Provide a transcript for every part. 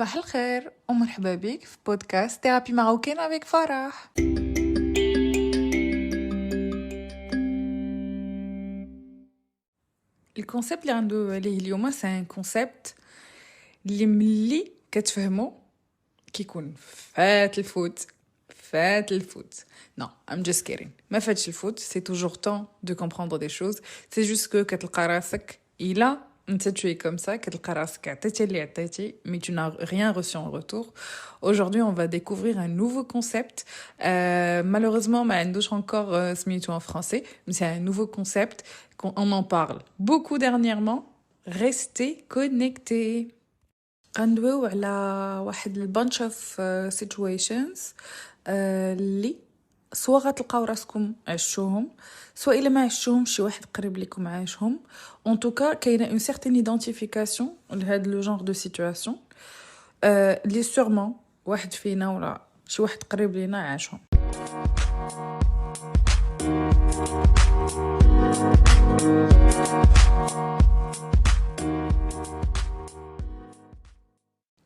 صباح الخير ومرحبا بك في بودكاست ثيرابي ماروكين avec فرح. الكونسيبت اللي عنده عليه اليوم سي ان كونسيبت اللي ملي كتفهمو كيكون فات الفوت. Non, I'm just kidding. ما فاتش الفوت, c'est toujours temps de comprendre des choses. C'est juste que كتلقى راسك إلا انت tu es comme ça, كتلقى راسك عطيتي اللي عطيتي mais tu n'as rien reçu en retour. Aujourd'hui, on va découvrir un nouveau concept. Malheureusement, ما عندوش encore سميتو en français, mais c'est un nouveau concept qu'on en parle beaucoup dernièrement. Restez connectés. غندويو على واحد bunch of situations اللي سوا غتلقاو راسكم عشتوهم سوا الا ما عشتوهم شي واحد قريب لكم عايشهم. en tout cas كاينه une certaine identification لهاد لو genre de situation اللي sûrement واحد فينا ولا شي واحد قريب لينا عاشهم.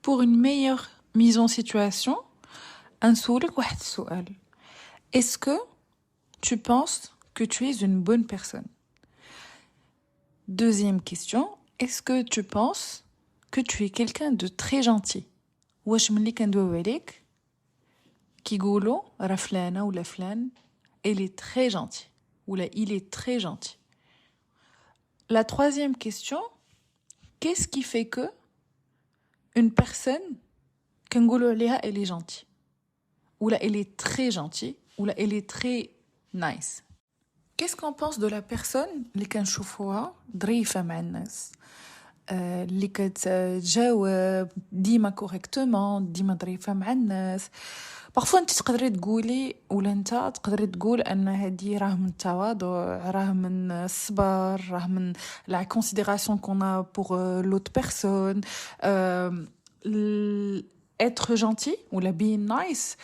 Pour une meilleure mise en situation, نسولك واحد السؤال. Est-ce que tu penses que tu es une bonne personne? Deuxième question, est-ce que tu penses que tu es quelqu'un de très gentil? واش ملي كندويو عليك كيقولوا راه فلانه ولا فلان elle est très gentil ولا il est très gentil. La troisième question, qu'est-ce qui fait que une personne كنقولوا عليها elle est gentille ou là elle est très gentille ou là elle est très nice? Qu'est-ce qu'on pense de la personne اللي كنشوفوها ظريفه مع الناس, اللي كتجاوب ديما كوريكتومون, ديما ظريفه مع الناس. parfois انت تقدري تقولي ولا انت تقدري تقول ان هذه راه من التواضع, راه من الصبر, راه من la considération qu'on a pour l'autre personne. Être gentil ou la being nice,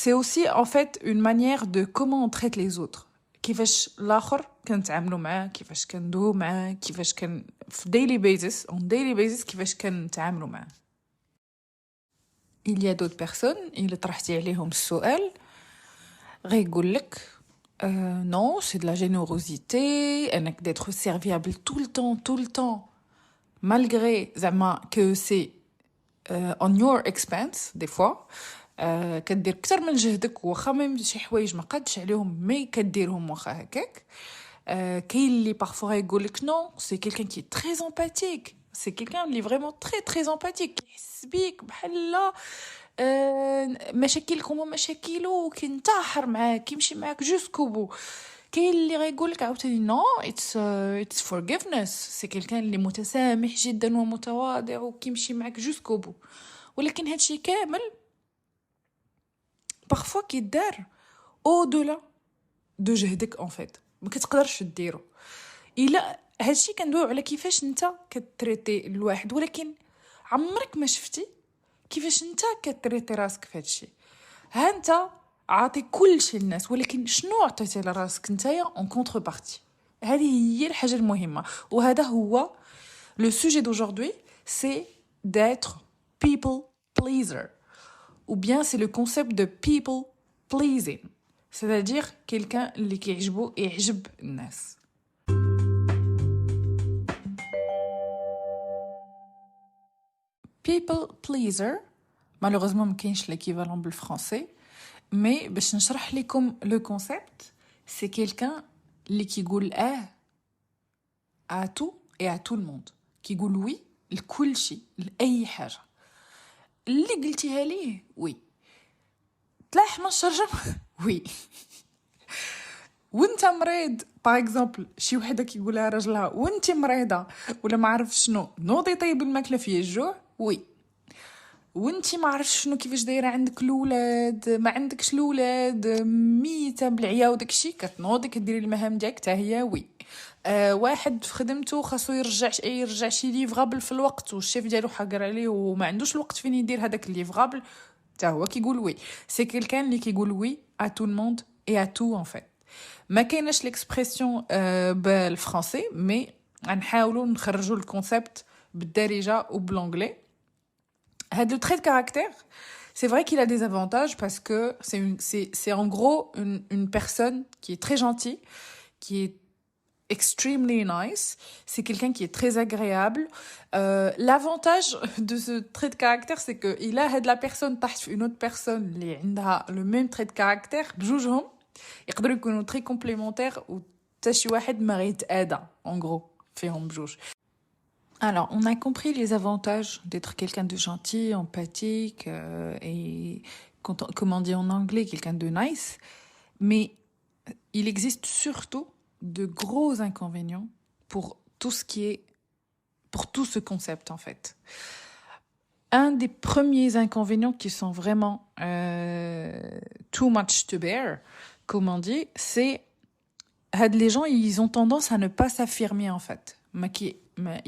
c'est aussi en fait une manière de comment on traite les autres. كيفاش الاخر كنتعاملوا معاه, كيفاش كندويو معاه, كيفاش كان في daily basis, on daily basis كيفاش كنتعاملوا معاه. Il y a d'autres personnes اللي طرحتي عليهم السؤال غيقول لك non, c'est de la générosité, انك d'être serviable tout le temps malgré زعما que c'est on your expense des fois. كدير كتر من جهدك واخا ميم شي حوايج ما قادش عليهم مي كديرهم واخا هكاك. كاين اللي parfois يقولك non, c'est quelqu'un qui est très empathique, c'est quelqu'un اللي vraiment très empathique, يحس بيك بحال لا مشاكلكم ومشاكله كينتحر معاك, كيمشي معاك jusqu'au bout. كاين اللي غيقولك عاوتاني non, it's forgiveness, c'est quelqu'un اللي متسامح جدا ومتواضع وكيمشي معاك jusqu'au bout. ولكن هادشي كامل parfois كيدار au-delà de جهدك en fait, ما كتقدرش ديرو. الا هادشي كندويو على كيفاش انت كتريتي الواحد, ولكن عمرك ما شفتي كيفاش انت كتريتي راسك في هادشي. ها انت عاطي كل شيء للناس, ولكن شنو عطيتي لراسك نتايا اون كونتربارتي؟ هذه هي الحاجه المهمه, وهذا هو لو سوجي d'aujourd'hui, c'est d'être people pleaser, ou bien c'est le concept de people pleasing, c'est-à-dire quelqu'un اللي كيعجبو يعجب الناس. people pleaser malheureusement ما كاينش l'équivalent بالفرنسي, mais باش نشرح لكم le concept, c'est quelqu'un اللي كيقول à tout et à tout le monde, كيقول oui لكل شيء, لأي حاجة اللي قلتيها ليه وي. تلاح ما الشرجم وي. وانت مريض باغ اكزومبل, شي وحده كيقولها راجلها وانت مريضه ولا ما عارف شنو, نوضي طيب الماكله فيا الجوع وي. وانت ما عارف شنو كيفاش دايره عندك الاولاد, ما عندكش الاولاد, ميته بالعيا وداكشي, كتنوضي كديري المهام ديالك حتى هي وي. واحد في خدمته خاصو يرجع شي ليفغابل في الوقت, والشيف ديالو حقر عليه وما عندوش الوقت فين يدير هذاك الليفغابل, حتى هو كيقول وي. سي كيلكان اللي كيقول وي à tout le monde et à tout en fait. ما كايناش l'expression بالفرنسي, مي غنحاولوا نخرجوا الكونسيبت بالدارجه وبالانجلي. Le trait de caractère, c'est vrai qu'il a des avantages parce que c'est en gros une personne qui est très gentille, qui est extremely nice. C'est quelqu'un qui est très agréable. L'avantage de ce trait de caractère, c'est que il a la personne تحت une autre personne اللي عندها le même trait de caractère بجوجهم يقدروا يكونوا très complémentaires و حتى شي واحد ما غيتأذى en gros فيهم بجوج. Alors, on a compris les avantages d'être quelqu'un de gentil, empathique et, comment on dit en anglais, quelqu'un de nice. Mais il existe surtout de gros inconvénients pour tout ce qui est, pour tout ce concept en fait. Un des premiers inconvénients qui sont vraiment too much to bear, comme on dit, c'est les gens, ils ont tendance à ne pas s'affirmer en fait.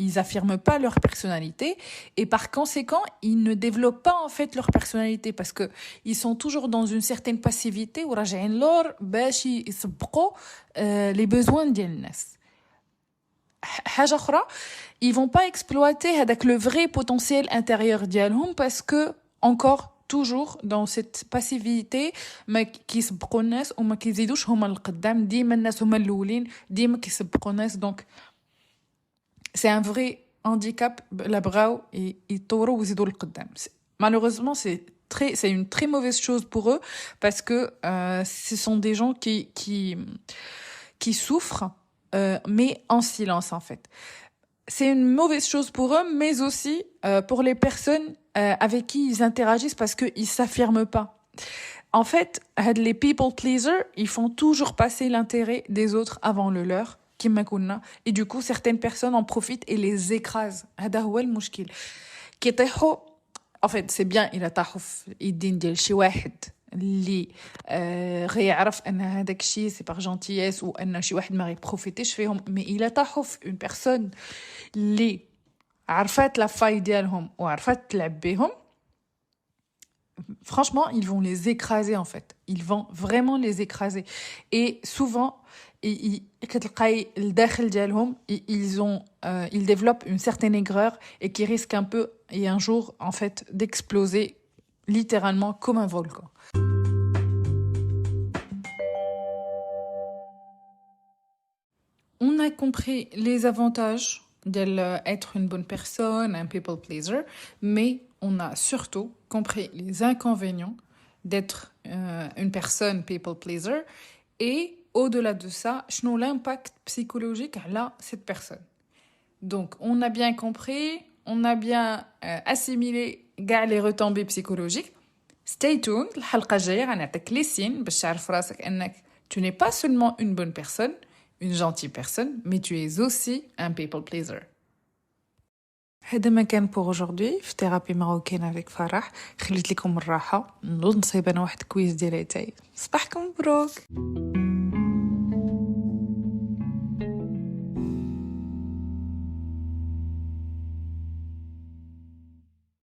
Ils affirment pas leur personnalité et par conséquent, ils ne développent pas en fait leur personnalité parce que ils sont toujours dans une certaine passivité ou راجعين لور باش يسبقوا les besoins ديال الناس. حاجة أخرى, ils vont pas exploiter هذاك le vrai potentiel intérieur ديالهم parce que encore toujours dans cette passivité ما كيسبقوا الناس وما كيزيدوش هما القدام ديما الناس هما الاولين ديما كيسبقوا الناس donc c'est un vrai handicap la بغاو يطوروا ويزيدوا للقدام. Malheureusement c'est une très mauvaise chose pour eux parce que ce sont des gens qui souffrent mais en silence en fait. C'est une mauvaise chose pour eux mais aussi pour les personnes avec qui ils interagissent parce qu'ils s'affirment pas. En fait, les people pleasers, ils font toujours passer l'intérêt des autres avant le leur. Et du coup, certaines personnes en profitent et les écrasent. هذا هو المشكل. كيطيحوا en fait, c'est bien إلا طاحوا في يدين ديال شي واحد اللي غيعرف ان هذاك الشيء سي باغ جونتييس وان شي واحد ما غيبروفيتيش فيهم مي إلا طاحوا في اون بيرسون اللي عرفات لا فاي ديالهم وعرفات تلعب بهم franchement, ils vont les écraser en fait. Ils vont vraiment les écraser. Et souvent, ils développent une certaine aigreur et qui risquent un peu, et un jour, en fait, d'exploser littéralement comme un volcan. On a compris les avantages d'être une bonne personne, un people pleaser, mais on a surtout compris les inconvénients d'être une personne people pleaser et au-delà de ça, quel est l'impact psychologique à cette personne. Donc, on a bien compris, on a bien assimilé les retombées psychologiques. Stay tuned, الحلقة الجاية غنعطيك les signes باش تعرف راسك انك tu n'es pas seulement une bonne personne, une gentille personne, mais tu es aussi un people pleaser. هذا ما كان pour aujourd'hui في ثيرابي ماروكين avec فرح. خليت لكم الراحة نوض نصيب انا واحد كويز ديال عتاي. صباحكم مبروك.